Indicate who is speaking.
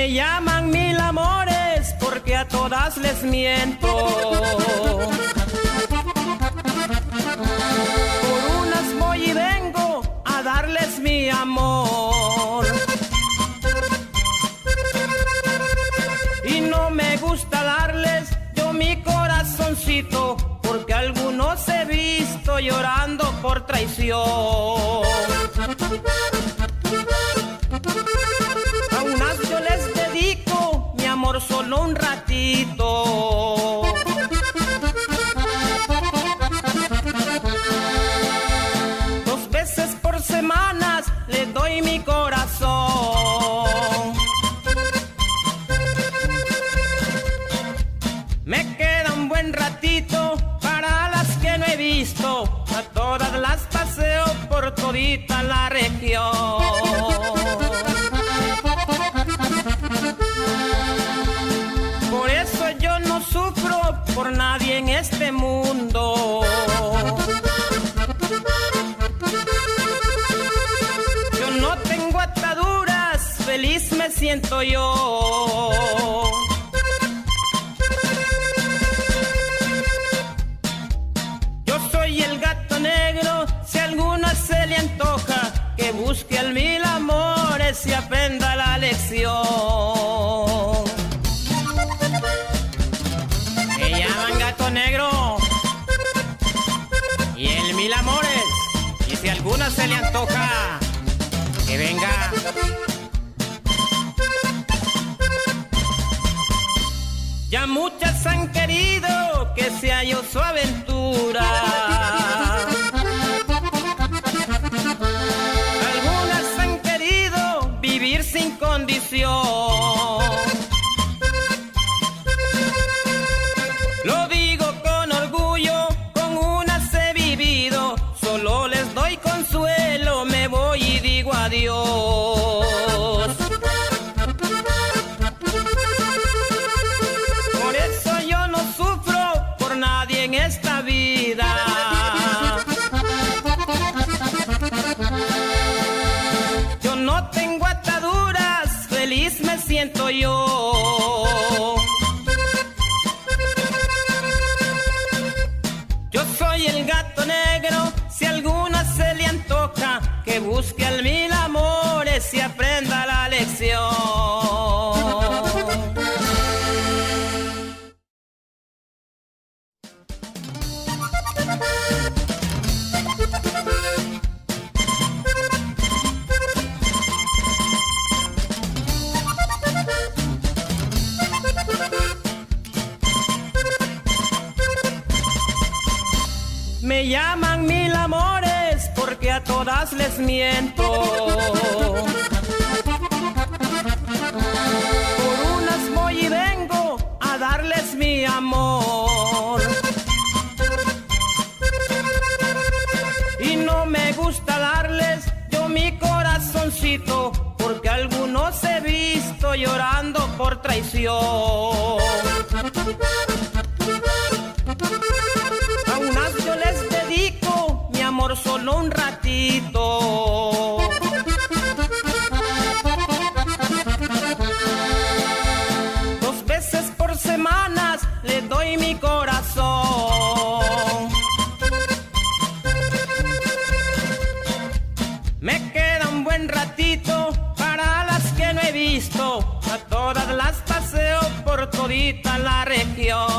Speaker 1: Me llaman mil amores porque a todas les miento. Por unas voy y vengo a darles mi amor. Y no me gusta darles yo mi corazoncito, porque algunos he visto llorando por traición. A unas yo les dedico mi amor solo un ratito. Dos veces por semanas les doy mi corazón. Me queda un buen ratito para las que no he visto. A todas las paseo por todita la región. Por eso yo no sufro por nadie en este mundo. Yo no tengo ataduras, feliz me siento yo. Yo soy el gato negro, si a alguna se le antoja, que busque al mil amores y aprenda la lección. Me llaman gato negro y el mil amores, y si a alguna se le antoja, que venga. Ya muchas han querido que sea yo su aventura. Algunas han querido vivir sin condición. Lo digo con orgullo, con unas he vivido. Solo les doy consuelo, me voy y digo adiós. Por eso yo no sufro por nadie en esta vida. Yo no tengo ataduras, feliz me siento yo. Yo soy el gato negro, si a alguna se le antoja, que busque al mil amores y aprenda la lección. Me llaman mil amores porque a todas les miento. Por unas voy y vengo a darles mi amor. Y no me gusta darles yo mi corazoncito, porque algunos he visto llorando por traición. A unas yo les dedico mi amor solo un ratito. Dos veces por semanas les doy mi corazón. Me queda un buen ratito para las que no he visto. A todas las paseo por todita la región.